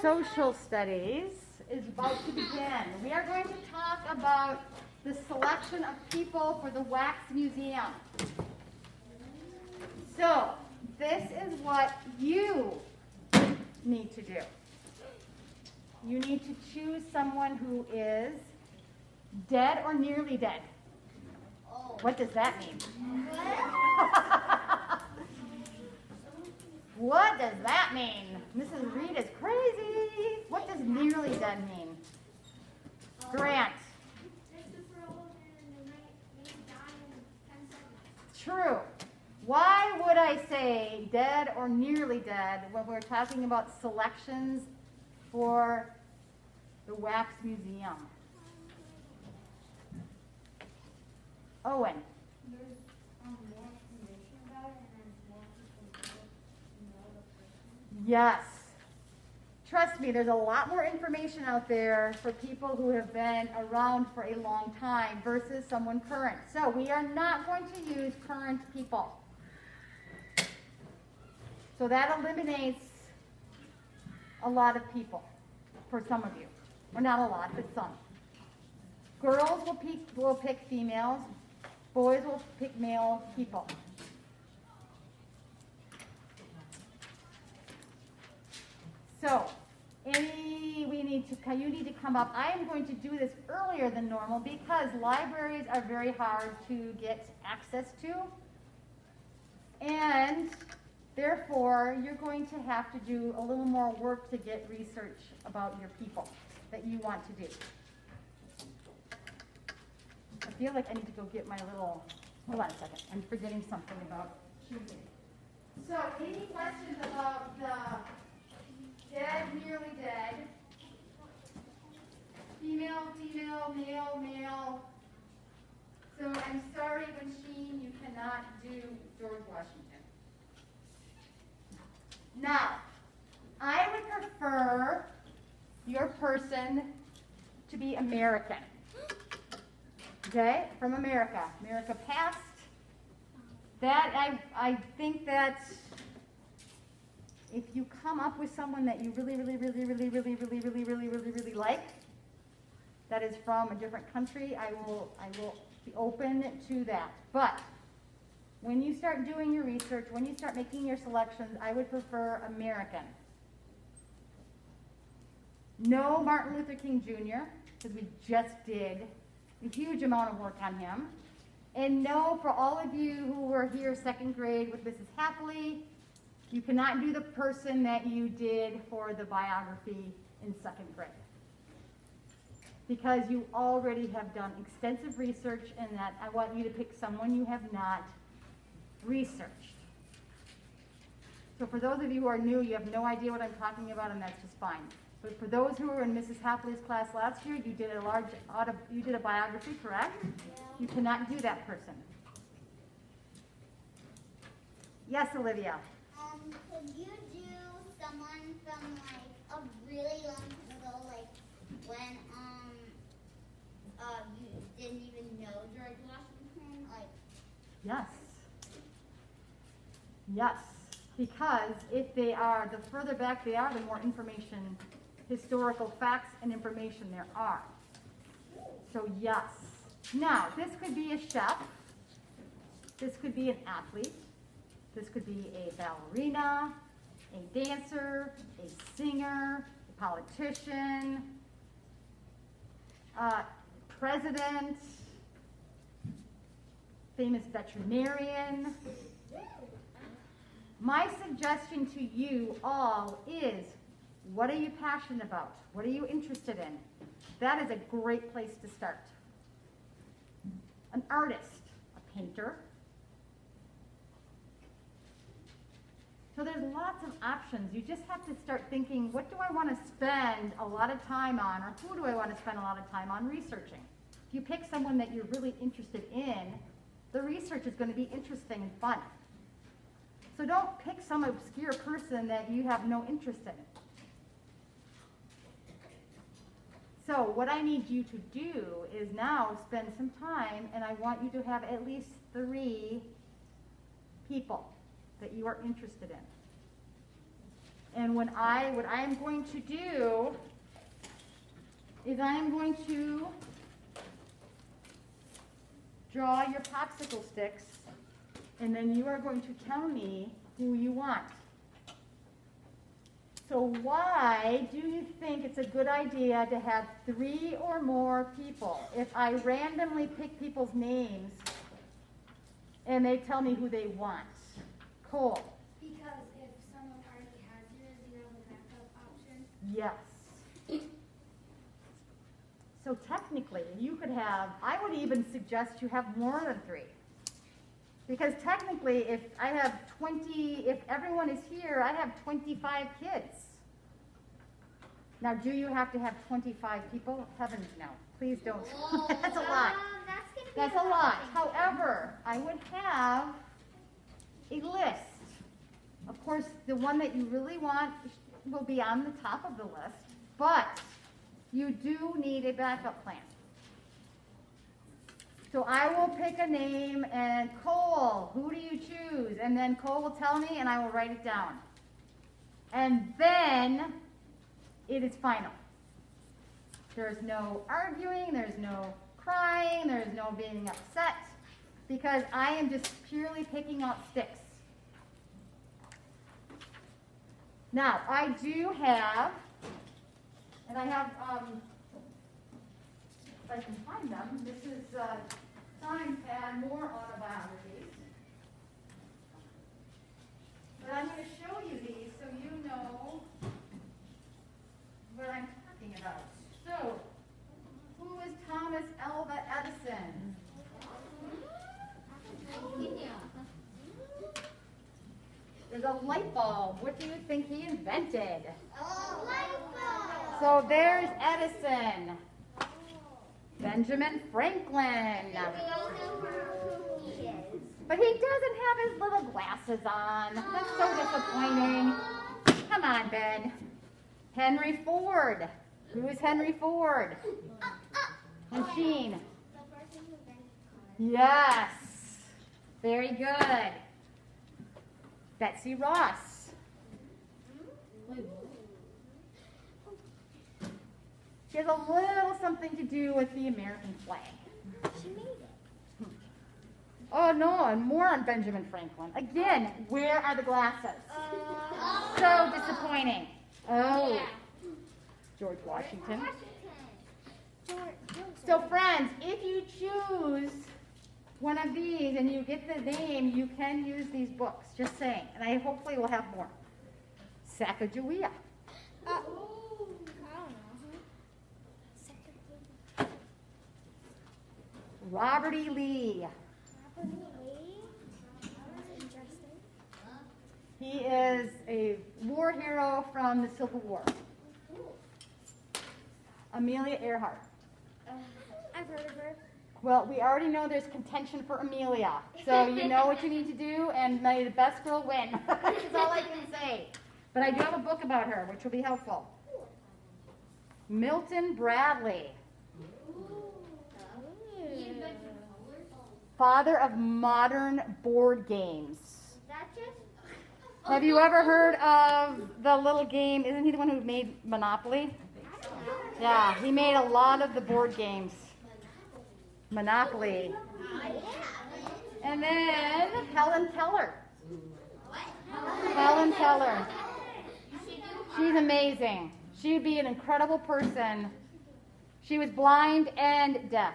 Social Studies is about to begin. We are going to talk about the selection of people for the Wax Museum. So, this is what you need to do. You need to choose someone who is dead or nearly dead. What does that mean? What does that mean? Mrs. Reed is crazy. What does nearly dead mean? Grant. True. Why would I say dead or nearly dead when we're talking about selections for the Wax Museum? Owen. There's more information about it, and then more people know the person. Yes. Trust me, there's a lot more information out there for people who have been around for a long time versus someone current. So we are not going to use current people. So that eliminates a lot of people for some of you. Or not a lot, but some. Girls will pick females. Boys will pick male people. So, you need to come up. I am going to do this earlier than normal because libraries are very hard to get access to. And therefore, you're going to have to do a little more work to get research about your people that you want to do. I feel like I need to go get my little, hold on a second, I'm forgetting something about choosing. So, any questions about the dead, nearly dead, female, female, male, male? So, I'm sorry, Machine, you cannot do George Washington. Now, I would prefer your person to be American. Okay, from America. America past. That I think that if you come up with someone that you really like, that is from a different country, I will be open to that. But when you start doing your research, when you start making your selections, I would prefer American. No Martin Luther King Jr., because we just did a huge amount of work on him. And no, for all of you who were here second grade with Mrs. Hapley, you cannot do the person that you did for the biography in second grade. Because you already have done extensive research, and that I want you to pick someone you have not researched. So for those of you who are new, you have no idea what I'm talking about, and that's just fine. But for those who were in Mrs. Hapley's class last year, you did a biography, correct? Yeah. You cannot do that person. Yes, Olivia. Could you do someone from like a really long time ago, like when you didn't even know George Washington, like? Yes. Yes. Because if they are, the further back they are, the more information, historical facts and information there are. So yes. Now, this could be a chef. This could be an athlete. This could be a ballerina, a dancer, a singer, a politician, president, famous veterinarian. My suggestion to you all is, what are you passionate about? What are you interested in? That is a great place to start. An artist, a painter. So there's lots of options. You just have to start thinking, what do I want to spend a lot of time on, or who do I want to spend a lot of time on researching? If you pick someone that you're really interested in, the research is going to be interesting and fun. So don't pick some obscure person that you have no interest in. So what I need you to do is now spend some time, and I want you to have at least 3 people that you are interested in. And what I am going to do is I am going to draw your popsicle sticks, and then you are going to tell me who you want. So why do you think it's a good idea to have 3 or more people? If I randomly pick people's names and they tell me who they want. Cole? Because if someone already has yours, you have a backup option. Yes. So technically, you could have, I would even suggest you have more than 3. Because technically, if I have 20, if everyone is here, I have 25 kids. Now, do you have to have 25 people? Heavens no. Please don't. That's a lot. That's a lot. However, I would have a list. Of course, the one that you really want will be on the top of the list, but you do need a backup plan. So I will pick a name, and Cole, who do you choose? And then Cole will tell me, and I will write it down. And then it is final. There's no arguing, there's no crying, there's no being upset, because I am just purely picking out sticks. Now, I do have, and I have, if I can find them, this is Times had more autobiographies. But I'm going to show you these so you know what I'm talking about. So, who is Thomas Alva Edison? There's a light bulb. What do you think he invented? Light bulb. So there's Edison. Benjamin Franklin. We all know who he is. But he doesn't have his little glasses on. That's so disappointing. Come on, Ben. Henry Ford. Who is Henry Ford? Machine. The person who invented cars. Yes. Very good. Betsy Ross. She has a little something to do with the American flag. She made it. Oh no, and more on Benjamin Franklin. Again, where are the glasses? So disappointing. Oh, George Washington. So friends, if you choose one of these and you get the name, you can use these books. Just saying. And I hopefully will have more. Sacagawea. Robert E. Lee. He is a war hero from the Civil War. Amelia Earhart. I've heard of her. Well, we already know there's contention for Amelia, so you know what you need to do, and may the best girl win. That's all I can say. But I do have a book about her, which will be helpful. Milton Bradley, father of modern board games. That just Have you ever heard of the little game? Isn't he the one who made Monopoly? Yeah, he made a lot of the board games. Monopoly. And then Helen Keller. Helen Keller. She's amazing. She'd be an incredible person. She was blind and deaf.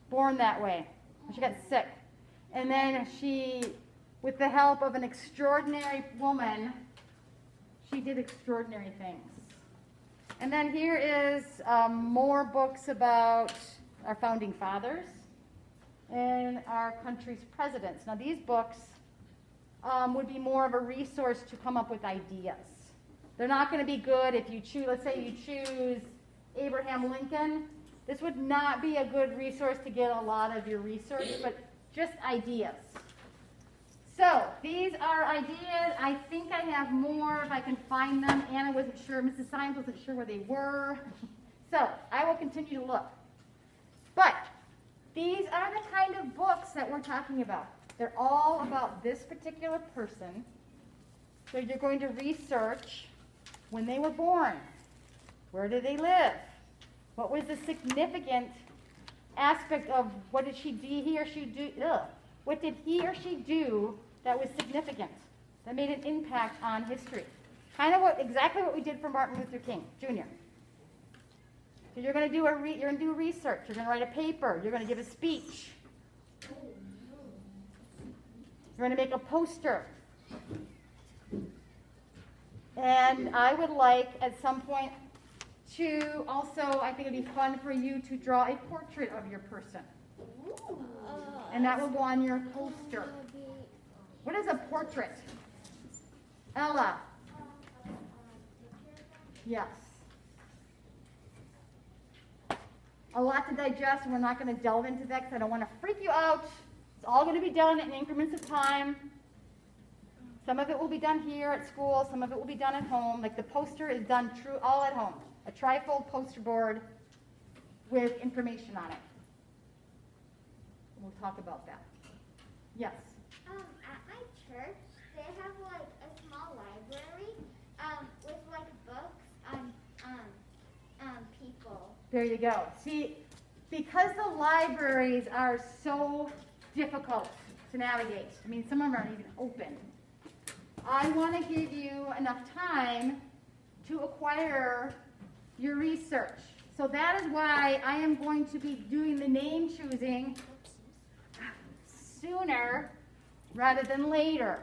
Born that way. She got sick. And then she, with the help of an extraordinary woman, she did extraordinary things. And then here is more books about our founding fathers and our country's presidents. Now these books would be more of a resource to come up with ideas. They're not going to be good if you choose, let's say you choose Abraham Lincoln. This would not be a good resource to get a lot of your research, but just ideas. So these are ideas. I think I have more if I can find them. Anna wasn't sure. Mrs. Symes wasn't sure where they were. So I will continue to look. But these are the kind of books that we're talking about. They're all about this particular person So you're going to research when they were born. Where did they live? What was the significant aspect of what did he or she do? What did he or she do that was significant, that made an impact on history? Kind of exactly what we did for Martin Luther King Jr. So you're going to do research. You're going to write a paper. You're going to give a speech. You're going to make a poster. And I would like at some point to also, I think it would be fun for you to draw a portrait of your person. And that will go on your poster. What is a portrait? Ella? Yes. A lot to digest, and we're not going to delve into that because I don't want to freak you out. It's all going to be done in increments of time. Some of it will be done here at school. Some of it will be done at home. Like the poster is done all at home. A trifold poster board with information on it. We'll talk about that. Yes? At my church, they have like a small library with like books on people. There you go. See, because the libraries are so difficult to navigate, I mean, some of them aren't even open, I want to give you enough time to acquire your research. So that is why I am going to be doing the name choosing sooner rather than later.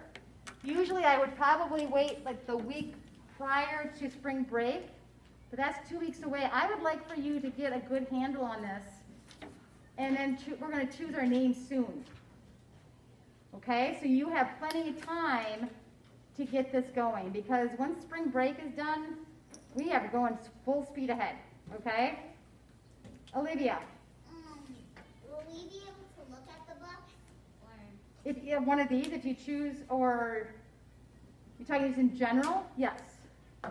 Usually I would probably wait like the week prior to spring break, but that's 2 weeks away. I would like for you to get a good handle on this, and then we're going to choose our name soon. Okay, so you have plenty of time to get this going, because once spring break is done, we have to go in full speed ahead. Okay? Olivia? Will we be able to look at the book? Or If you have one of these, if you choose, or you're talking just in general, yes. I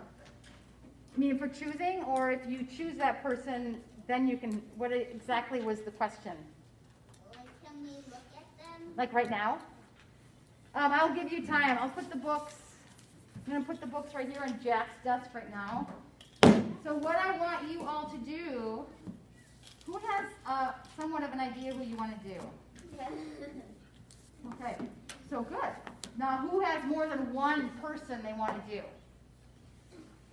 mean, for choosing, or if you choose that person, then you can, what exactly was the question? like, can we look at them? Like right now? I'll give you time. I'll put the books, I'm going to put the books right here on Jack's desk right now. So what I want you all to do, who has somewhat of an idea who you want to do? Okay, so good. Now who has more than one person they want to do?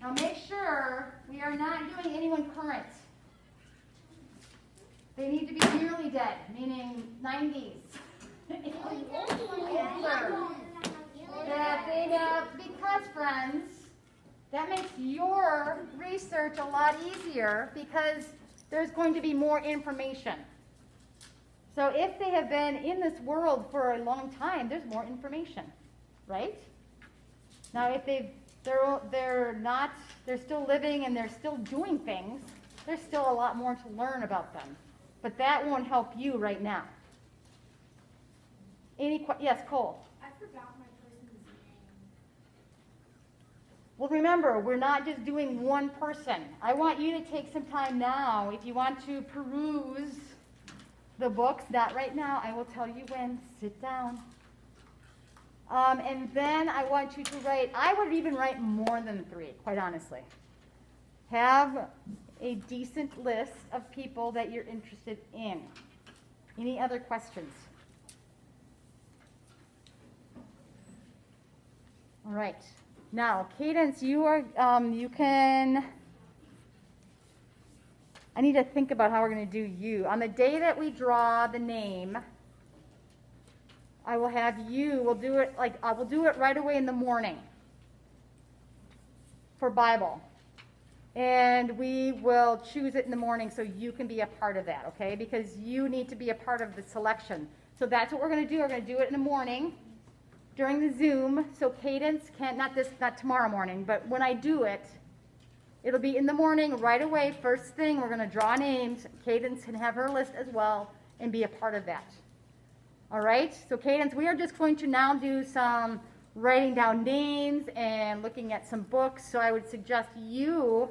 Now make sure we are not doing anyone current. They need to be nearly dead, meaning 90s. That they have, because friends, that makes your research a lot easier because there's going to be more information. So if they have been in this world for a long time, there's more information, right? Now if they're still living and they're still doing things, there's still a lot more to learn about them. But that won't help you right now. Yes, Cole? I forgot my person's name. Well, remember, we're not just doing one person. I want you to take some time now. If you want to peruse the books, not right now, I will tell you when. Sit down. And then I want you to write, I would even write more than 3, quite honestly. Have a decent list of people that you're interested in. Any other questions? All right. Now, Cadence, you can, I need to think about how we're going to do you. On the day that we draw the name, I will have you, we'll do it right away in the morning for Bible. And we will choose it in the morning so you can be a part of that, okay? Because you need to be a part of the selection. So that's what we're going to do. We're going to do it in the morning during the Zoom. So Cadence can't, not tomorrow morning, but when I do it, it'll be in the morning right away. First thing, we're going to draw names. Cadence can have her list as well and be a part of that. All right? So Cadence, we are just going to now do some writing down names and looking at some books. So I would suggest you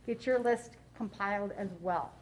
get your list compiled as well.